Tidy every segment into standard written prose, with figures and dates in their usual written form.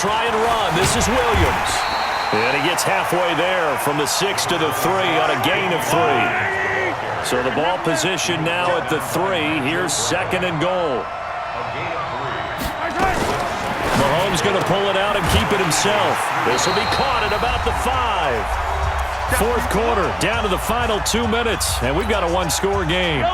try and run. This is Williams. And he gets halfway there from the 6 to the 3 on a gain of 3. So the ball position now at the 3. Here's 2nd and goal. Mahomes going to pull it out and keep it himself. This will be caught at about the 5. Fourth quarter, down to the final 2 minutes, and we've got a one-score game.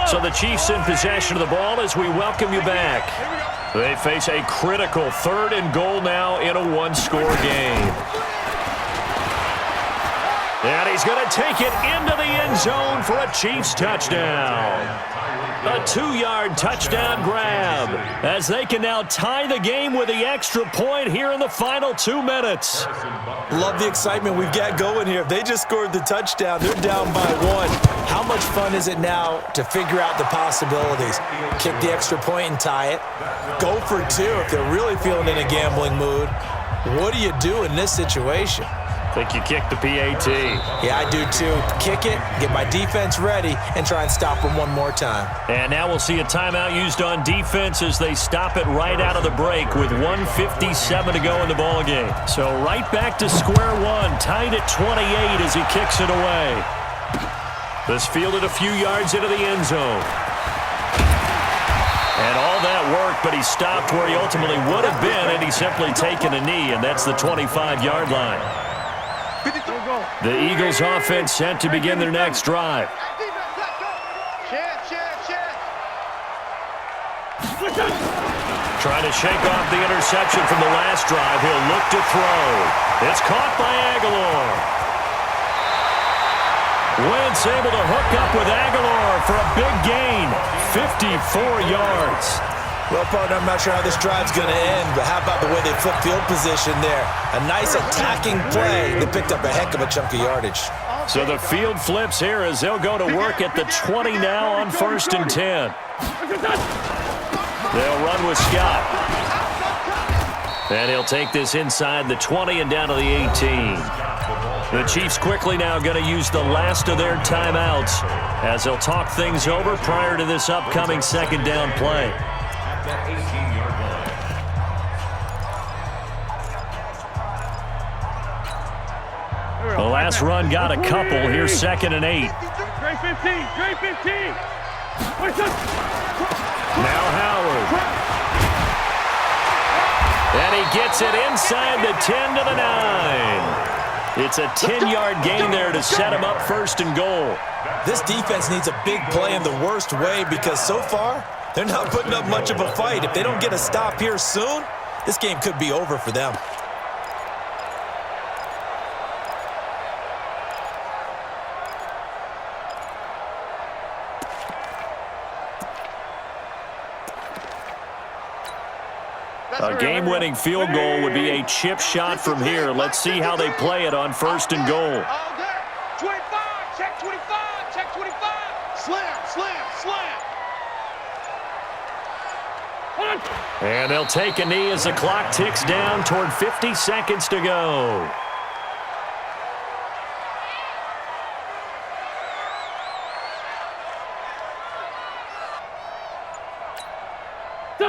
So the Chiefs in possession of the ball as we welcome you back. They face a critical 3rd and goal now in a one-score game. And he's going to take it into the end zone for a Chiefs touchdown. A 2-yard touchdown grab as they can now tie the game with the extra point here in the final 2 minutes. Love the excitement we've got going here. If they just scored the touchdown, they're down by 1. How much fun is it now to figure out the possibilities? Kick the extra point and tie it. Go for 2 if they're really feeling in a gambling mood. What do you do in this situation? I think you kick the PAT. Yeah, I do too. Kick it, get my defense ready, and try and stop them one more time. And now we'll see a timeout used on defense as they stop it right out of the break with 1:57 to go in the ballgame. So right back to square one, tied at 28 as he kicks it away. This fielded a few yards into the end zone. And all that work, but he stopped where he ultimately would have been, and he's simply taken a knee, and that's the 25-yard line. The Eagles offense set to begin their next drive. Trying to shake off the interception from the last drive. He'll look to throw. It's caught by Aguilar. Wentz able to hook up with Aguilar for a big gain. 54 yards. Well, partner, I'm not sure how this drive's going to end, but how about the way they flipped field position there? A nice attacking play. They picked up a heck of a chunk of yardage. So the field flips here as they'll go to work at the 20 now on 1st and 10. They'll run with Scott. And he'll take this inside the 20 and down to the 18. The Chiefs quickly now going to use the last of their timeouts as they'll talk things over prior to this upcoming 2nd down play. That 18-yard line. The last run got a couple. Here's 2nd and 8. Great 15. Great 15. Now Howard. And he gets it inside the 10 to the 9. It's a 10-yard gain there to set him up 1st and goal. This defense needs a big play in the worst way because so far, they're not putting up much of a fight. If they don't get a stop here soon, this game could be over for them. A game-winning field goal would be a chip shot from here. Let's see how they play it on 1st and goal. 25, check 25, check 25. Slam, slam, slam. And they'll take a knee as the clock ticks down toward 50 seconds to go.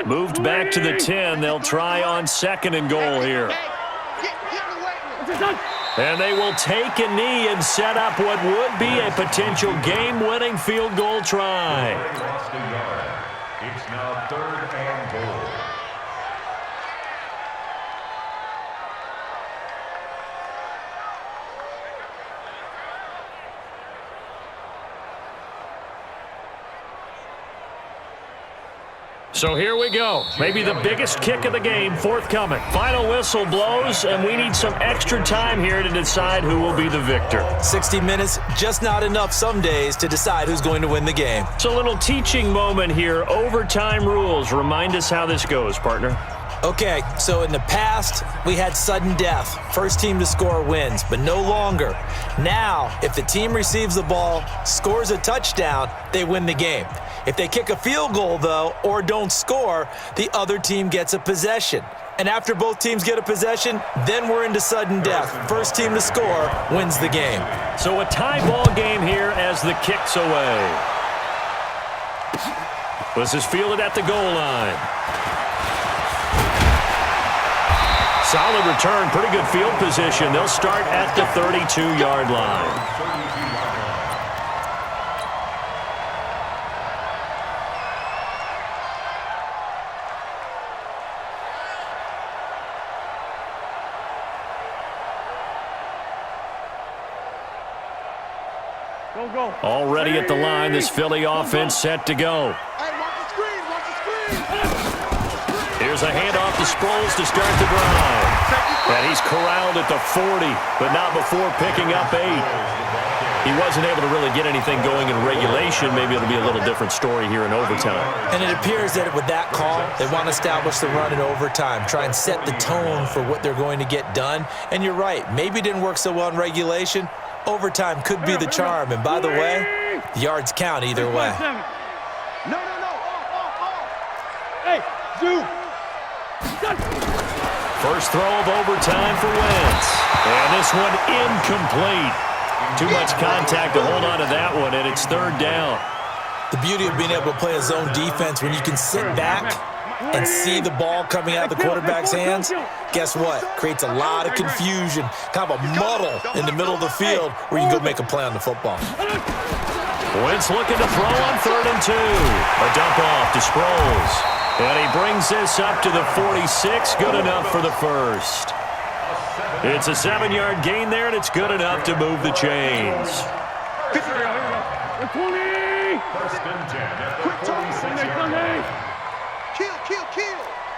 Moved back to the 10. They'll try on 2nd and goal here. And they will take a knee and set up what would be a potential game-winning field goal try. It's now 3rd and goal. So here we go. Maybe the biggest kick of the game forthcoming. Final whistle blows, and we need some extra time here to decide who will be the victor. 60 minutes, just not enough some days to decide who's going to win the game. So a little teaching moment here. Overtime rules. Remind us how this goes, partner. Okay, so in the past, we had sudden death. First team to score wins, but no longer. Now, if the team receives the ball, scores a touchdown, they win the game. If they kick a field goal, though, or don't score, the other team gets a possession. And after both teams get a possession, then we're into sudden death. First team to score wins the game. So a tie ball game here as the kick's away. This is fielded at the goal line. Solid return, pretty good field position. They'll start at the 32-yard line. Already at the line, this Philly offense set to go. Here's a handoff to Sproles to start the drive. And he's corralled at the 40, but not before picking up 8. He wasn't able to really get anything going in regulation. Maybe it'll be a little different story here in overtime. And it appears that with that call, they want to establish the run in overtime, try and set the tone for what they're going to get done. And you're right, maybe it didn't work so well in regulation. Overtime could be the charm. And by the way, the yards count either way. No. Hey, Zoo. First throw of overtime for Wentz. And this one incomplete. Too much contact to hold on to that one, and it's third down. The beauty of being able to play a zone defense when you can sit back and see the ball coming out of the quarterback's hands, guess what? Creates a lot of confusion, kind of a muddle in the middle of the field where you can go make a play on the football. Wentz looking to throw on 3rd and 2. A dump off to Sproles. And he brings this up to the 46. Good enough for the first. It's a 7-yard gain there, and it's good enough to move the chains. First and 10 at the 46-yard line. Kill.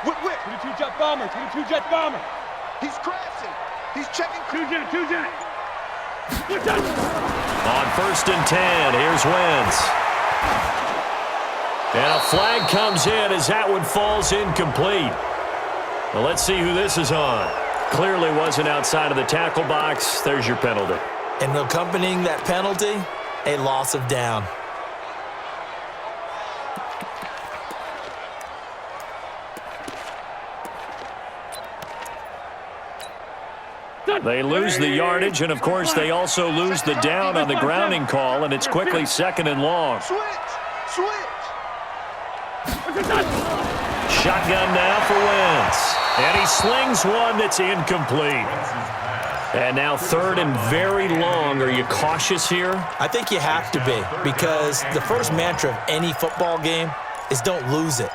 Whip. 22-jet bomber. He's crashing. He's checking. Two-jet. On 1st and 10, here's Wentz. And a flag comes in as that one falls incomplete. Well, let's see who this is on. Clearly wasn't outside of the tackle box. There's your penalty. And accompanying that penalty, a loss of down. They lose the yardage, and, of course, they also lose the down on the grounding call, and it's quickly 2nd and long. Switch. Shotgun now for Wentz. And he slings one that's incomplete. And now 3rd and very long. Are you cautious here? I think you have to be, because the first mantra of any football game is don't lose it.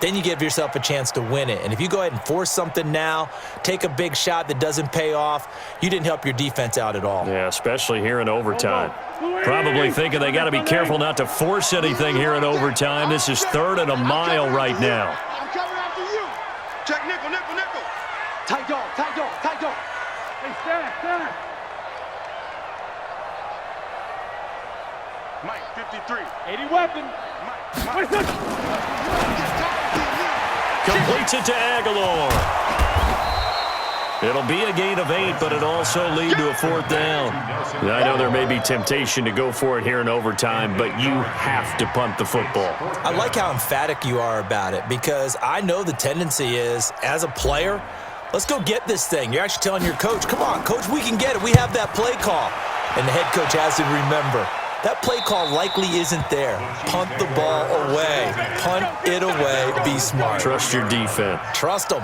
Then you give yourself a chance to win it. And if you go ahead and force something now, take a big shot that doesn't pay off, you didn't help your defense out at all. Yeah, especially here in overtime. Probably thinking they got to be careful not to force anything here in overtime. This is 3rd and a mile right now. I'm coming after you. Check nickel. Tight dog. Hey, stand. Mike, 53. 80 weapon. Mike. Completes it to Aguilar. It'll be a gain of 8, but it also lead to a 4th down. I know there may be temptation to go for it here in overtime, but you have to punt the football. I like how emphatic you are about it, because I know the tendency is, as a player, let's go get this thing. You're actually telling your coach, come on, coach, we can get it. We have that play call. And the head coach has to remember, that play call likely isn't there. Punt the ball away. Punt it away. Be smart. Trust your defense. Trust them.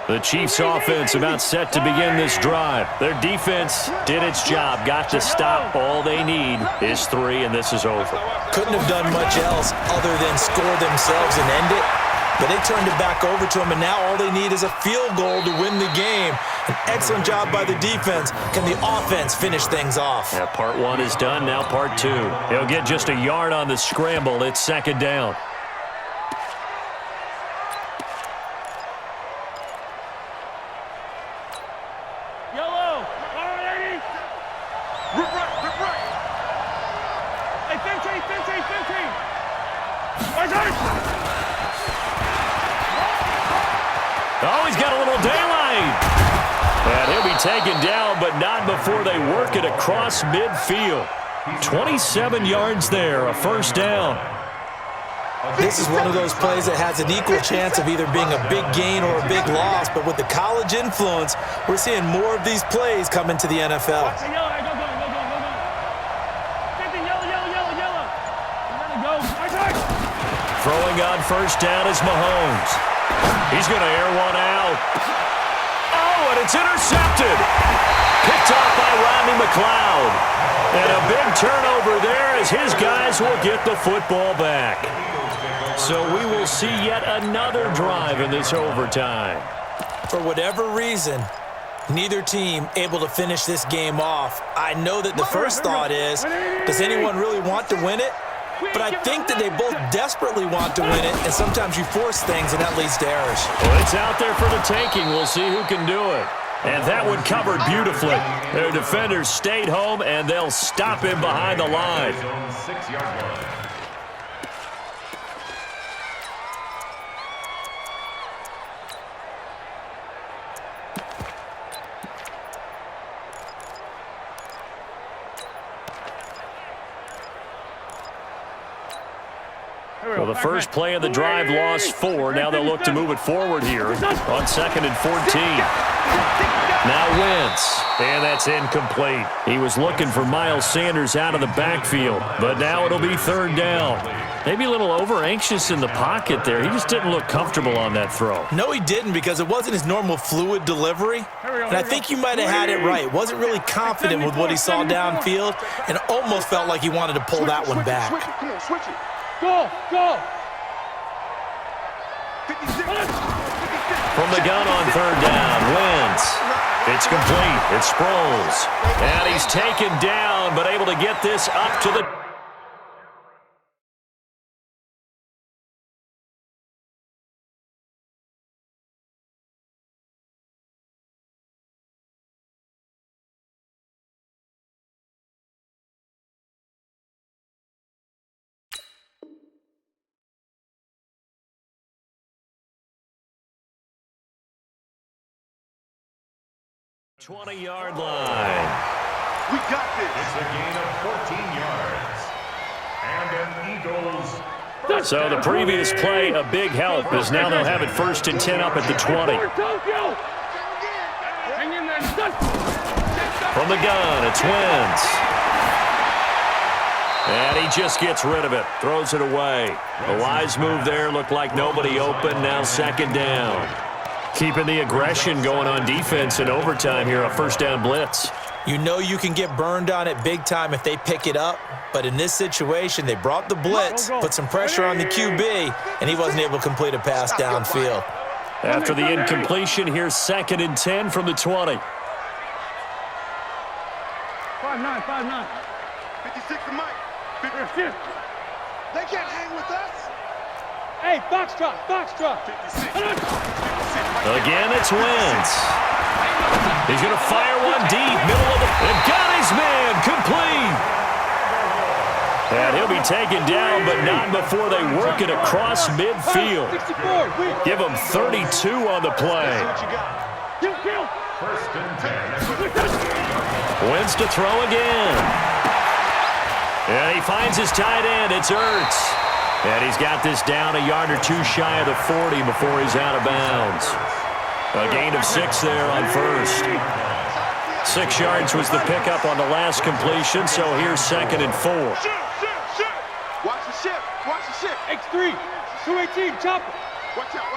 The Chiefs' offense about set to begin this drive. Their defense did its job, got to stop. All they need is 3, and this is over. Couldn't have done much else other than score themselves and end it. But they turned it back over to them, and now all they need is a field goal to win the game. An excellent job by the defense. Can the offense finish things off? Yeah, part 1 is done, now part 2. He'll get just a yard on the scramble. It's 2nd down. Rip right. Hey, 15. Oh, he's got a little daylight. And he'll be taken down, but not before they work it across midfield. 27 yards there, a 1st down. This is one of those plays that has an equal chance of either being a big gain or a big loss, but with the college influence, we're seeing more of these plays come into the NFL. Throwing on first down is Mahomes. He's going to air one out. Oh, and it's intercepted. Picked off by Rodney McLeod. And a big turnover there as his guys will get the football back. So we will see yet another drive in this overtime. For whatever reason, neither team able to finish this game off. I know that the first thought is, does anyone really want to win it? But I think that they both desperately want to win it, and sometimes you force things, and that leads to errors. Well, it's out there for the taking. We'll see who can do it. And that one covered beautifully. Their defenders stayed home, and they'll stop him behind the line. 6-yard line. Well, the first play of the drive lost 4. Now they'll look to move it forward here on 2nd and 14. Now Wentz, and that's incomplete. He was looking for Miles Sanders out of the backfield, but now it'll be 3rd down. Maybe a little over-anxious in the pocket there. He just didn't look comfortable on that throw. No, he didn't, because it wasn't his normal fluid delivery. And I think you might have had it right. Wasn't really confident with what he saw downfield and almost felt like he wanted to pull that one back. Come on, switch it. Go, go. 56. From the gun on 3rd down, Wentz. It's complete. It's Sproles. And he's taken down, but able to get this up to the... ...20-yard line. We got this. It's a gain of 14 yards. And an Eagles. So the previous play, a big help, as now they'll have it 1st and 10 up at the 20. From the gun, it's Wentz. And he just gets rid of it, throws it away. A wise move there, looked like nobody open, now 2nd down. Keeping the aggression going on defense in overtime here, a 1st down blitz. You know you can get burned on it big time if they pick it up, but in this situation, they brought the blitz, put some pressure on the QB, and he wasn't able to complete a pass downfield. After the incompletion, here's 2nd and 10 from the 20. 5-9, 5-9. 56 to Mike. 50. They can't hang with us. Hey, box drop. 56. Again, it's Wentz. He's going to fire one deep, middle of the... And got his man, complete. And he'll be taken down, but not before they work it across midfield. Give him 32 on the play. 1st and 10. Wentz to throw again. And he finds his tight end. It's Ertz. And he's got this down a yard or 2 shy of the 40 before he's out of bounds. A gain of 6 there on 1st. 6 yards was the pickup on the last completion, so here's 2nd and 4. Watch the ship. Watch the ship. X3. 218. Chopper. Watch out.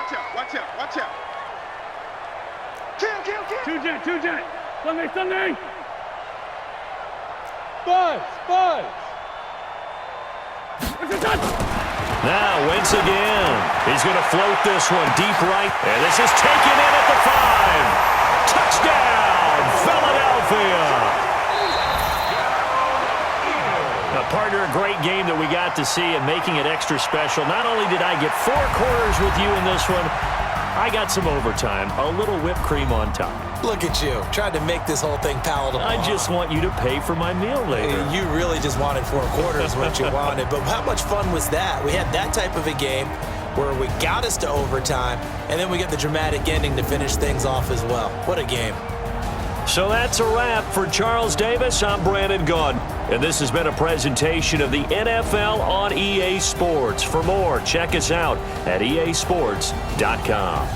Kill. 2 jet. Sunday. Buzz. Now, Wentz again. He's going to float this one deep right. And this is taken in at the 5. Touchdown, Philadelphia. Now, partner, a great game that we got to see and making it extra special. Not only did I get 4 quarters with you in this one, I got some overtime, a little whipped cream on top. Look at you, trying to make this whole thing palatable. I just want you to pay for my meal later. You really just wanted 4 quarters what you wanted. But how much fun was that? We had that type of a game where we got us to overtime, and then we get the dramatic ending to finish things off as well. What a game. So that's a wrap for Charles Davis. I'm Brandon Gunn, and this has been a presentation of the NFL on EA Sports. For more, check us out at easports.com.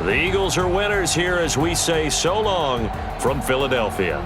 The Eagles are winners here as we say so long from Philadelphia.